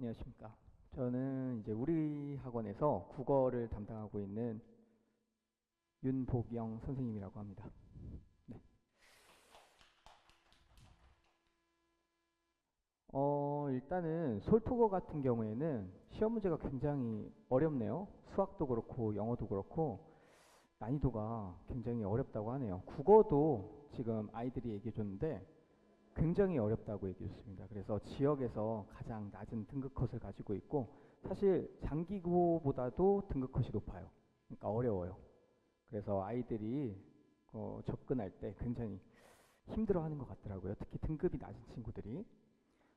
안녕하십니까. 저는 이제 우리 학원에서 국어를 담당하고 있는 윤복영 선생님이라고 합니다. 네. 일단은 솔투어 같은 경우에는 시험 문제가 굉장히 어렵네요. 수학도 그렇고 영어도 그렇고 난이도가 굉장히 어렵다고 하네요. 국어도 지금 아이들이 얘기해 줬는데 굉장히 어렵다고 얘기해 줬습니다. 그래서 지역에서 가장 낮은 등급 컷을 가지고 있고 사실 장기고보다도 등급 컷이 높아요. 그러니까 어려워요. 그래서 아이들이 접근할 때 굉장히 힘들어하는 것 같더라고요. 특히 등급이 낮은 친구들이.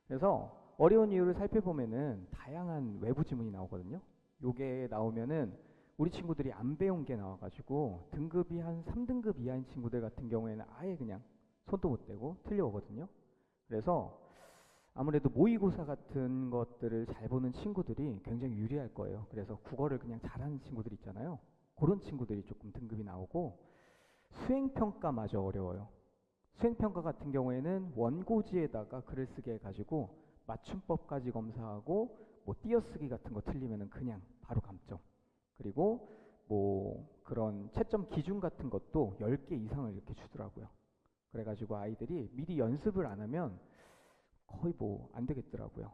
그래서 어려운 이유를 살펴보면은 다양한 외부 지문이 나오거든요. 요게 나오면은 우리 친구들이 안 배운 게 나와가지고 등급이 한 3등급 이하인 친구들 같은 경우에는 아예 그냥 손도 못 대고 틀려오거든요. 그래서 아무래도 모의고사 같은 것들을 잘 보는 친구들이 굉장히 유리할 거예요. 그래서 국어를 그냥 잘하는 친구들 있잖아요. 그런 친구들이 조금 등급이 나오고 수행평가마저 어려워요. 수행평가 같은 경우에는 원고지에다가 글을 쓰게 해가지고 맞춤법까지 검사하고 뭐 띄어쓰기 같은 거 틀리면은 그냥 바로 감점. 그리고 뭐 그런 채점 기준 같은 것도 10개 이상을 이렇게 주더라고요. 그래가지고 아이들이 미리 연습을 안 하면 거의 뭐 안 되겠더라고요.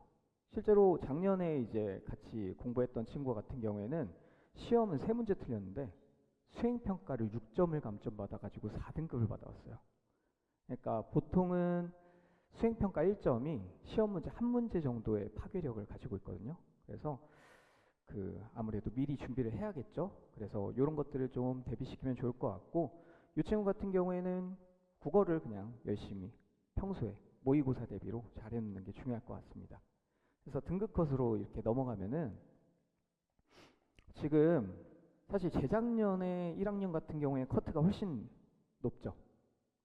실제로 작년에 이제 같이 공부했던 친구 같은 경우에는 시험은 3문제 틀렸는데 수행평가를 6점을 감점받아가지고 4등급을 받아왔어요. 그러니까 보통은 수행평가 1점이 시험 문제 한 문제 정도의 파괴력을 가지고 있거든요. 그래서 아무래도 미리 준비를 해야겠죠. 그래서 이런 것들을 좀 대비시키면 좋을 것 같고 이 친구 같은 경우에는 국어를 그냥 열심히 평소에 모의고사 대비로 잘해놓는 게 중요할 것 같습니다. 그래서 등급 컷으로 이렇게 넘어가면은 지금 사실 재작년에 1학년 같은 경우에 커트가 훨씬 높죠.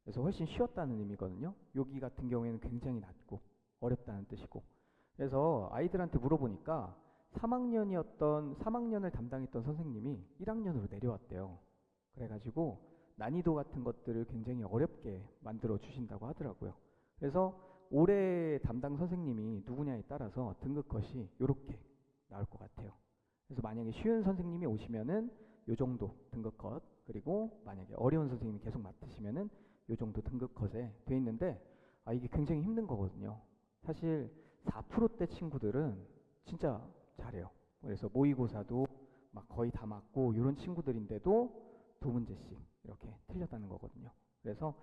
그래서 훨씬 쉬웠다는 의미거든요. 여기 같은 경우에는 굉장히 낮고 어렵다는 뜻이고. 그래서 아이들한테 물어보니까 3학년을 담당했던 선생님이 1학년으로 내려왔대요. 그래가지고 난이도 같은 것들을 굉장히 어렵게 만들어 주신다고 하더라고요. 그래서 올해 담당 선생님이 누구냐에 따라서 등급 컷이 이렇게 나올 것 같아요. 그래서 만약에 쉬운 선생님이 오시면은 요 정도 등급 컷, 그리고 만약에 어려운 선생님이 계속 맡으시면은 요 정도 등급 컷에 돼 있는데 이게 굉장히 힘든 거거든요. 사실 4%대 친구들은 진짜 잘해요. 그래서 모의고사도 막 거의 다 맞고 이런 친구들인데도 2문제씩 이렇게 틀렸다는 거거든요. 그래서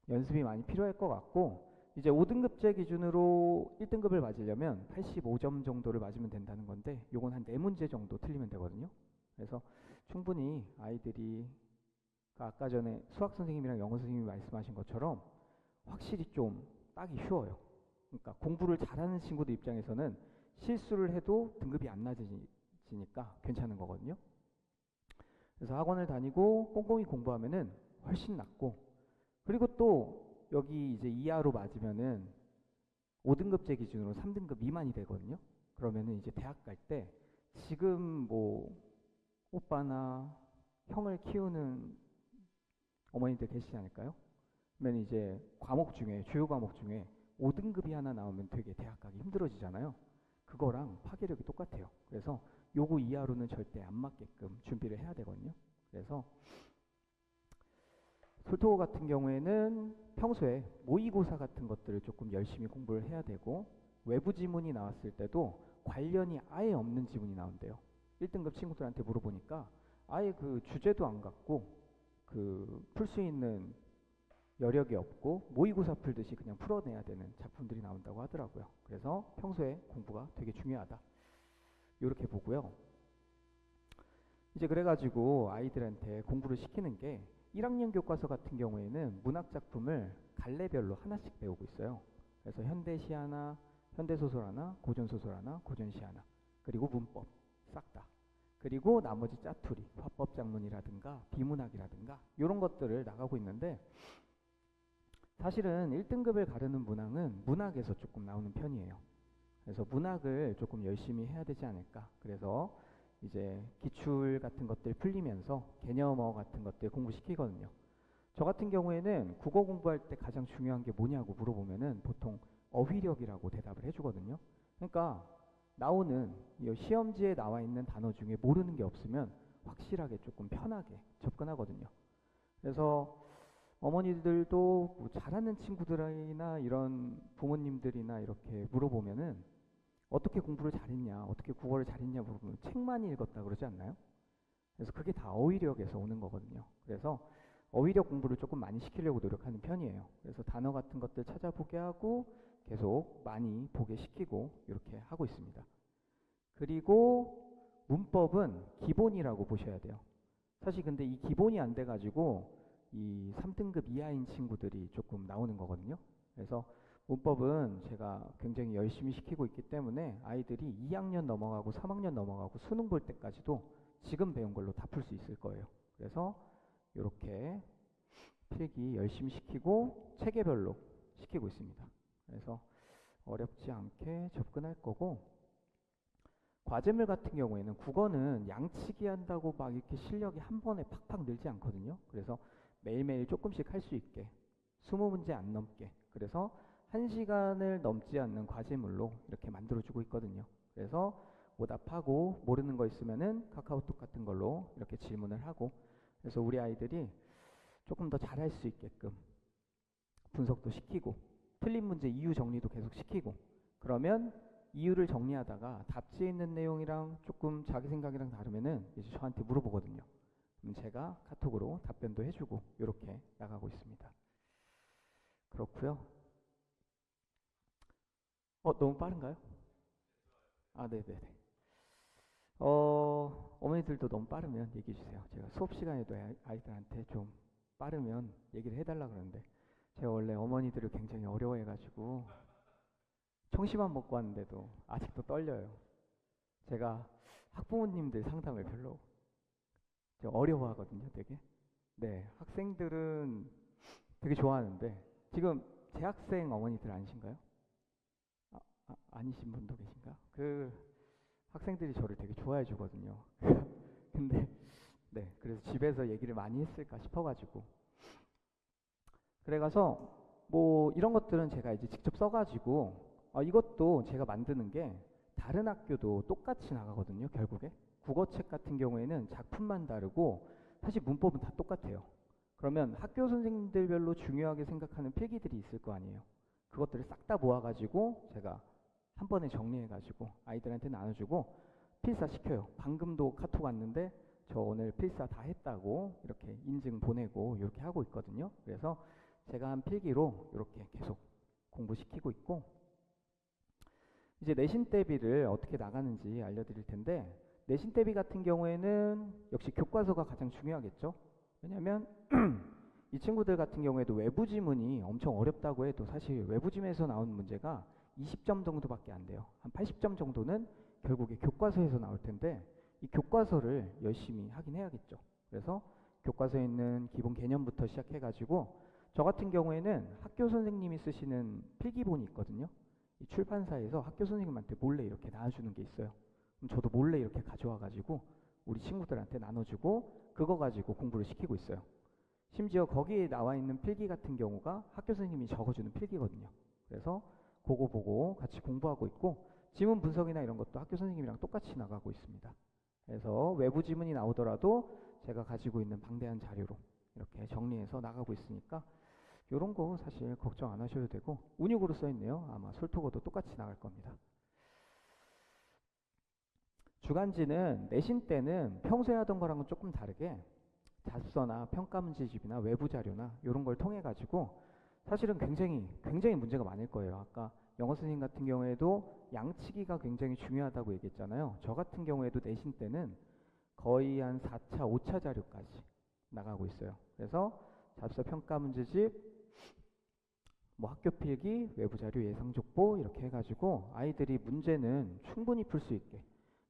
연습이 많이 필요할 것 같고 이제 5등급제 기준으로 1등급을 맞으려면 85점 정도를 맞으면 된다는 건데 요건 한 4문제 정도 틀리면 되거든요. 그래서 충분히 아이들이 아까 전에 수학 선생님이랑 영어 선생님이 말씀하신 것처럼 확실히 좀 따기 쉬워요. 그러니까 공부를 잘하는 친구들 입장에서는 실수를 해도 등급이 안 낮아지니까 괜찮은 거거든요. 그래서 학원을 다니고 꼼꼼히 공부하면은 훨씬 낫고, 그리고 또 여기 이제 이하로 맞으면은 5등급제 기준으로 3등급 미만이 되거든요. 그러면은 이제 대학 갈 때 지금 뭐 오빠나 형을 키우는 어머니들 계시지 않을까요? 그러면 이제 과목 중에 주요 과목 중에 5등급이 하나 나오면 되게 대학 가기 힘들어지잖아요. 그거랑 파괴력이 똑같아요. 그래서 요거 이하로는 절대 안 맞게끔 준비를 해야 되거든요. 그래서 솔토 같은 경우에는 평소에 모의고사 같은 것들을 조금 열심히 공부를 해야 되고, 외부 지문이 나왔을 때도 관련이 아예 없는 지문이 나온대요. 1등급 친구들한테 물어보니까 아예 그 주제도 안 갖고 풀 수 있는 여력이 없고 모의고사 풀듯이 그냥 풀어내야 되는 작품들이 나온다고 하더라고요. 그래서 평소에 공부가 되게 중요하다, 이렇게 보고요. 이제 그래가지고 아이들한테 공부를 시키는 게 1학년 교과서 같은 경우에는 문학 작품을 갈래별로 하나씩 배우고 있어요. 그래서 현대시 하나, 현대소설 하나, 고전소설 하나, 고전시 하나, 그리고 문법 싹 다. 그리고 나머지 짜투리, 화법작문이라든가 비문학이라든가 이런 것들을 나가고 있는데, 사실은 1등급을 가르는 문항은 문학에서 조금 나오는 편이에요. 그래서 문학을 조금 열심히 해야 되지 않을까. 그래서 이제 기출 같은 것들 풀리면서 개념어 같은 것들 공부시키거든요. 저 같은 경우에는 국어 공부할 때 가장 중요한 게 뭐냐고 물어보면은 보통 어휘력이라고 대답을 해주거든요. 그러니까 나오는 이 시험지에 나와 있는 단어 중에 모르는 게 없으면 확실하게 조금 편하게 접근하거든요. 그래서 어머니들도 뭐 잘하는 친구들이나 이런 부모님들이나 이렇게 물어보면은 어떻게 공부를 잘했냐, 어떻게 국어를 잘했냐 물어보면 책 많이 읽었다 그러지 않나요? 그래서 그게 다 어휘력에서 오는 거거든요. 그래서 어휘력 공부를 조금 많이 시키려고 노력하는 편이에요. 그래서 단어 같은 것들 찾아보게 하고 계속 많이 보게 시키고 이렇게 하고 있습니다. 그리고 문법은 기본이라고 보셔야 돼요. 사실 근데 이 기본이 안 돼가지고 이 3등급 이하인 친구들이 조금 나오는 거거든요. 그래서 문법은 제가 굉장히 열심히 시키고 있기 때문에 아이들이 2학년 넘어가고 3학년 넘어가고 수능 볼 때까지도 지금 배운 걸로 다 풀 수 있을 거예요. 그래서 이렇게 필기 열심히 시키고 체계별로 시키고 있습니다. 그래서 어렵지 않게 접근할 거고, 과제물 같은 경우에는 국어는 양치기 한다고 막 이렇게 실력이 한 번에 팍팍 늘지 않거든요. 그래서 매일매일 조금씩 할 수 있게 20문제 안 넘게, 그래서 1시간을 넘지 않는 과제물로 이렇게 만들어주고 있거든요. 그래서 오답하고 모르는 거 있으면은 카카오톡 같은 걸로 이렇게 질문을 하고, 그래서 우리 아이들이 조금 더 잘할 수 있게끔 분석도 시키고 틀린 문제 이유 정리도 계속 시키고, 그러면 이유를 정리하다가 답지에 있는 내용이랑 조금 자기 생각이랑 다르면은 이제 저한테 물어보거든요. 그럼 제가 카톡으로 답변도 해주고 이렇게 나가고 있습니다. 그렇고요. 너무 빠른가요? 아, 네네네. 어머니들도 너무 빠르면 얘기해 주세요. 제가 수업 시간에도 아이들한테 좀 빠르면 얘기를 해달라 그러는데, 제가 원래 어머니들을 굉장히 어려워해가지고 청심환 먹고 왔는데도 아직도 떨려요. 제가 학부모님들 상담을 별로 어려워하거든요, 되게. 네, 학생들은 되게 좋아하는데, 지금 재학생 어머니들 아니신가요? 아니신 분도 계신가? 그 학생들이 저를 되게 좋아해 주거든요. 근데 네, 그래서 집에서 얘기를 많이 했을까 싶어가지고, 그래가서 뭐 이런 것들은 제가 이제 직접 써가지고, 이것도 제가 만드는 게 다른 학교도 똑같이 나가거든요. 결국에 국어책 같은 경우에는 작품만 다르고 사실 문법은 다 똑같아요. 그러면 학교 선생님들별로 중요하게 생각하는 필기들이 있을 거 아니에요. 그것들을 싹 다 모아가지고 제가 한 번에 정리해가지고 아이들한테 나눠주고 필사 시켜요. 방금도 카톡 왔는데 저 오늘 필사 다 했다고 이렇게 인증 보내고 이렇게 하고 있거든요. 그래서 제가 한 필기로 이렇게 계속 공부시키고 있고, 이제 내신 대비를 어떻게 나가는지 알려드릴 텐데, 내신 대비 같은 경우에는 역시 교과서가 가장 중요하겠죠. 왜냐면 이 친구들 같은 경우에도 외부 지문이 엄청 어렵다고 해도 사실 외부 지문에서 나오는 문제가 20점 정도밖에 안 돼요. 한 80점 정도는 결국에 교과서에서 나올 텐데, 이 교과서를 열심히 하긴 해야겠죠. 그래서 교과서에 있는 기본 개념부터 시작해가지고, 저 같은 경우에는 학교 선생님이 쓰시는 필기본이 있거든요. 이 출판사에서 학교 선생님한테 몰래 이렇게 나눠주는 게 있어요. 그럼 저도 몰래 이렇게 가져와가지고 우리 친구들한테 나눠주고 그거 가지고 공부를 시키고 있어요. 심지어 거기에 나와 있는 필기 같은 경우가 학교 선생님이 적어주는 필기거든요. 그래서 그거 보고 같이 공부하고 있고, 지문 분석이나 이런 것도 학교 선생님이랑 똑같이 나가고 있습니다. 그래서 외부 지문이 나오더라도 제가 가지고 있는 방대한 자료로 이렇게 정리해서 나가고 있으니까 이런 거 사실 걱정 안 하셔도 되고, 운육으로 써있네요. 아마 솔토고도 똑같이 나갈 겁니다. 주간지는 내신 때는 평소에 하던 거랑은 조금 다르게 잡서나 평가 문제집이나 외부 자료나 이런 걸 통해 가지고 사실은 굉장히 문제가 많을 거예요. 아까 영어 선생님 같은 경우에도 양치기가 굉장히 중요하다고 얘기했잖아요. 저 같은 경우에도 내신 때는 거의 한 4차, 5차 자료까지 나가고 있어요. 그래서 잡서 평가 문제집, 뭐 학교 필기, 외부 자료 예상 족보 이렇게 해가지고 아이들이 문제는 충분히 풀 수 있게.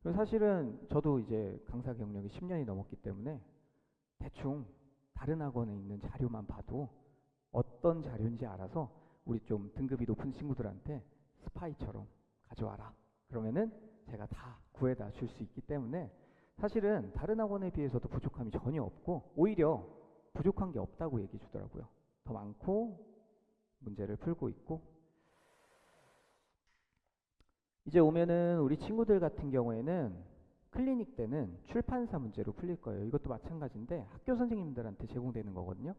그리고 사실은 저도 이제 강사 경력이 10년이 넘었기 때문에 대충 다른 학원에 있는 자료만 봐도 어떤 자료인지 알아서 우리 좀 등급이 높은 친구들한테 스파이처럼 가져와라. 그러면은 제가 다 구해다 줄 수 있기 때문에 사실은 다른 학원에 비해서도 부족함이 전혀 없고, 오히려 부족한 게 없다고 얘기해 주더라고요. 더 많고 문제를 풀고 있고, 이제 오면은 우리 친구들 같은 경우에는 클리닉 때는 출판사 문제로 풀릴 거예요. 이것도 마찬가지인데 학교 선생님들한테 제공되는 거거든요.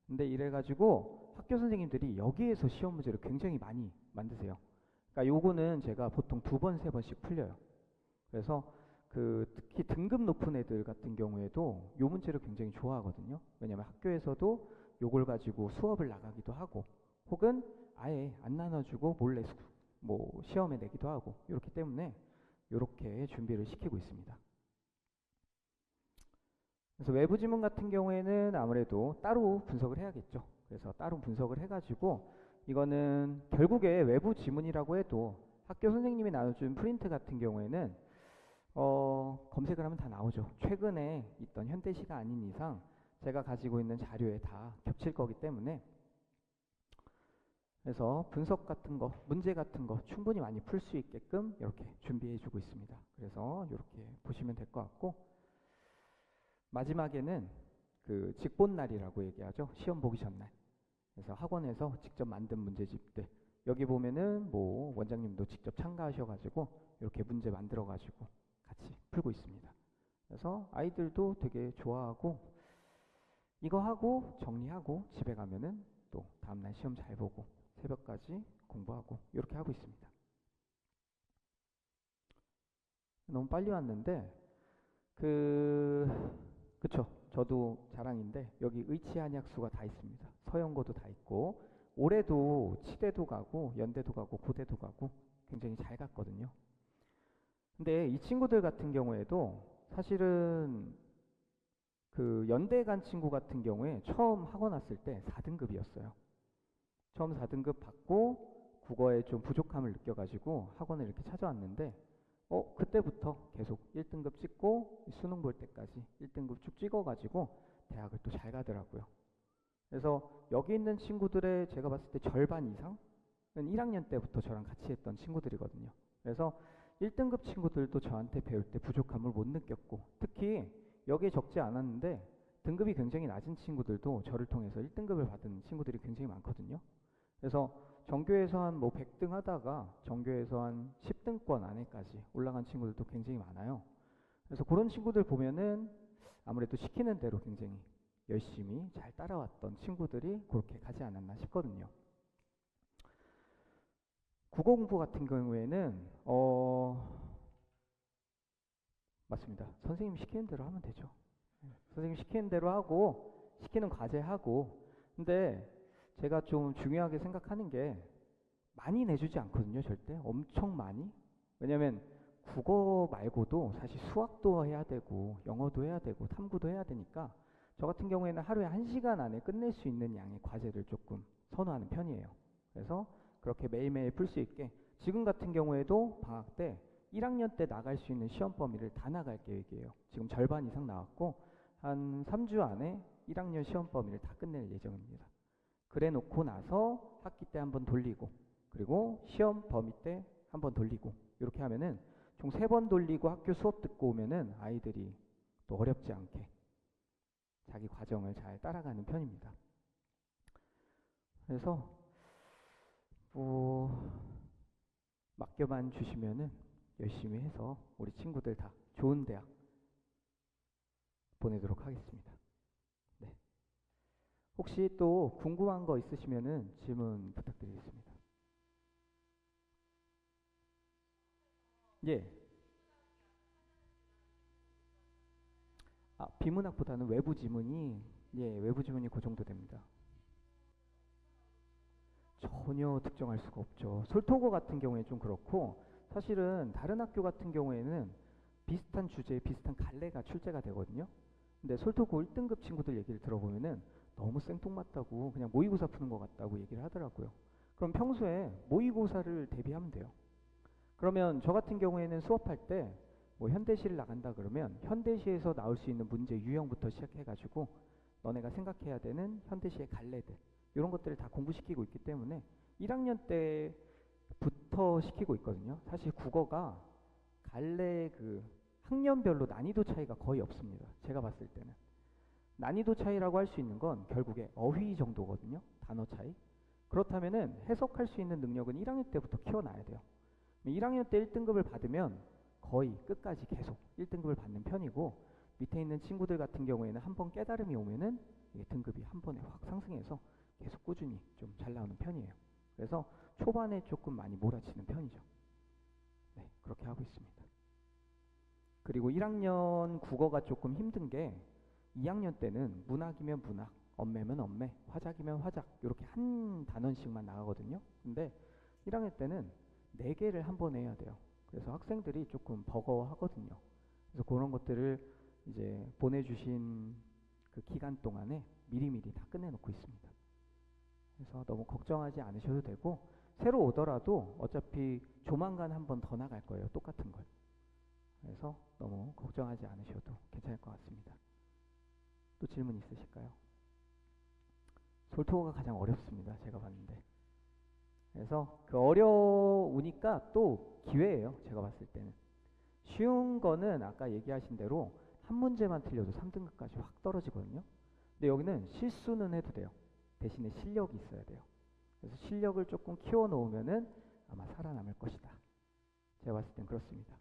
근데 이래가지고 학교 선생님들이 여기에서 시험 문제를 굉장히 많이 만드세요. 그러니까 요거는 제가 보통 2번, 3번씩 풀려요. 그래서 특히 등급 높은 애들 같은 경우에도 요 문제를 굉장히 좋아하거든요. 왜냐면 학교에서도 요걸 가지고 수업을 나가기도 하고 혹은 아예 안 나눠주고 몰래 뭐 시험에 내기도 하고 이렇기 때문에 이렇게 준비를 시키고 있습니다. 그래서 외부 지문 같은 경우에는 아무래도 따로 분석을 해야겠죠. 그래서 따로 분석을 해가지고 이거는 결국에 외부 지문이라고 해도 학교 선생님이 나눠준 프린트 같은 경우에는 검색을 하면 다 나오죠. 최근에 있던 현대시가 아닌 이상 제가 가지고 있는 자료에 다 겹칠 거기 때문에 그래서 분석 같은 거, 문제 같은 거 충분히 많이 풀 수 있게끔 이렇게 준비해 주고 있습니다. 그래서 이렇게 보시면 될 것 같고 마지막에는 직본날이라고 얘기하죠. 시험 보기 전날. 그래서 학원에서 직접 만든 문제집들 여기 보면은 뭐 원장님도 직접 참가하셔가지고 이렇게 문제 만들어가지고 같이 풀고 있습니다. 그래서 아이들도 되게 좋아하고 이거 하고 정리하고 집에 가면은 또 다음날 시험 잘 보고 새벽까지 공부하고 이렇게 하고 있습니다. 너무 빨리 왔는데 그쵸. 저도 자랑인데 여기 의치한약수가 다 있습니다. 서영고도 다 있고 올해도 치대도 가고 연대도 가고 고대도 가고 굉장히 잘 갔거든요. 근데 이 친구들 같은 경우에도 사실은 연대 간 친구 같은 경우에 처음 학원 왔을 때 4등급이었어요. 처음 4등급 받고 국어에 좀 부족함을 느껴가지고 학원을 이렇게 찾아왔는데 그때부터 계속 1등급 찍고 수능 볼 때까지 1등급 쭉 찍어가지고 대학을 또 잘 가더라고요. 그래서 여기 있는 친구들의 제가 봤을 때 절반 이상은 1학년 때부터 저랑 같이 했던 친구들이거든요. 그래서 1등급 친구들도 저한테 배울 때 부족함을 못 느꼈고 특히 여기에 적지 않았는데 등급이 굉장히 낮은 친구들도 저를 통해서 1등급을 받은 친구들이 굉장히 많거든요. 그래서 전교에서 한 100등 하다가 전교에서 한 10등권 안에까지 올라간 친구들도 굉장히 많아요. 그래서 그런 친구들 보면은 아무래도 시키는 대로 굉장히 열심히 잘 따라왔던 친구들이 그렇게 가지 않았나 싶거든요. 국어 공부 같은 경우에는 맞습니다. 선생님 시키는 대로 하면 되죠. 선생님 시키는 대로 하고 시키는 과제 하고 근데 제가 좀 중요하게 생각하는 게 많이 내주지 않거든요. 절대 엄청 많이. 왜냐면 국어 말고도 사실 수학도 해야 되고 영어도 해야 되고 탐구도 해야 되니까 저 같은 경우에는 하루에 1시간 안에 끝낼 수 있는 양의 과제를 조금 선호하는 편이에요. 그래서 그렇게 매일매일 풀 수 있게 지금 같은 경우에도 방학 때 1학년 때 나갈 수 있는 시험 범위를 다 나갈 계획이에요. 지금 절반 이상 나왔고 한 3주 안에 1학년 시험 범위를 다 끝낼 예정입니다. 그래 놓고 나서 학기 때 한번 돌리고 그리고 시험 범위 때 한번 돌리고 이렇게 하면은 총 3번 돌리고 학교 수업 듣고 오면은 아이들이 또 어렵지 않게 자기 과정을 잘 따라가는 편입니다. 그래서 맡겨만 주시면은 열심히 해서 우리 친구들 다 좋은 대학 보내도록 하겠습니다. 네. 혹시 또 궁금한 거 있으시면은 질문 부탁드리겠습니다. 예. 비문학보다는 외부 지문이 외부 지문이 그 정도 됩니다. 전혀 특정할 수가 없죠. 솔토고 같은 경우에 좀 그렇고 사실은 다른 학교 같은 경우에는 비슷한 주제에 비슷한 갈래가 출제가 되거든요. 근데 솔토고 1등급 친구들 얘기를 들어보면은 너무 생뚱맞다고 그냥 모의고사 푸는 것 같다고 얘기를 하더라고요. 그럼 평소에 모의고사를 대비하면 돼요. 그러면 저 같은 경우에는 수업할 때 뭐 현대시를 나간다 그러면 현대시에서 나올 수 있는 문제 유형부터 시작해가지고 너네가 생각해야 되는 현대시의 갈래들 이런 것들을 다 공부시키고 있기 때문에 1학년 때부터 시키고 있거든요. 사실 국어가 갈래 학년별로 난이도 차이가 거의 없습니다. 제가 봤을 때는 난이도 차이라고 할 수 있는 건 결국에 어휘 정도거든요. 단어 차이. 그렇다면은 해석할 수 있는 능력은 1학년 때부터 키워놔야 돼요. 1학년 때 1등급을 받으면 거의 끝까지 계속 1등급을 받는 편이고, 밑에 있는 친구들 같은 경우에는 한번 깨달음이 오면은 이게 등급이 한 번에 확 상승해서 계속 꾸준히 좀 잘 나오는 편이에요. 그래서 초반에 조금 많이 몰아치는 편이죠. 네, 그렇게 하고 있습니다. 그리고 1학년 국어가 조금 힘든 게 2학년 때는 문학이면 문학, 언매면 언매, 화작이면 화작 이렇게 한 단원씩만 나가거든요. 근데 1학년 때는 4개를 한 번에 해야 돼요. 그래서 학생들이 조금 버거워하거든요. 그래서 그런 것들을 이제 보내주신 그 기간 동안에 미리미리 다 끝내놓고 있습니다. 그래서 너무 걱정하지 않으셔도 되고, 새로 오더라도 어차피 조만간 한 번 더 나갈 거예요. 똑같은 걸. 그래서 너무 걱정하지 않으셔도 괜찮을 것 같습니다. 또 질문 있으실까요? 솔토가 가장 어렵습니다. 제가 봤는데. 그래서 그 어려우니까 또 기회예요. 제가 봤을 때는. 쉬운 거는 아까 얘기하신 대로 한 문제만 틀려도 3등급까지 확 떨어지거든요. 근데 여기는 실수는 해도 돼요. 대신에 실력이 있어야 돼요. 그래서 실력을 조금 키워 놓으면은 아마 살아남을 것이다. 제가 봤을 땐 그렇습니다.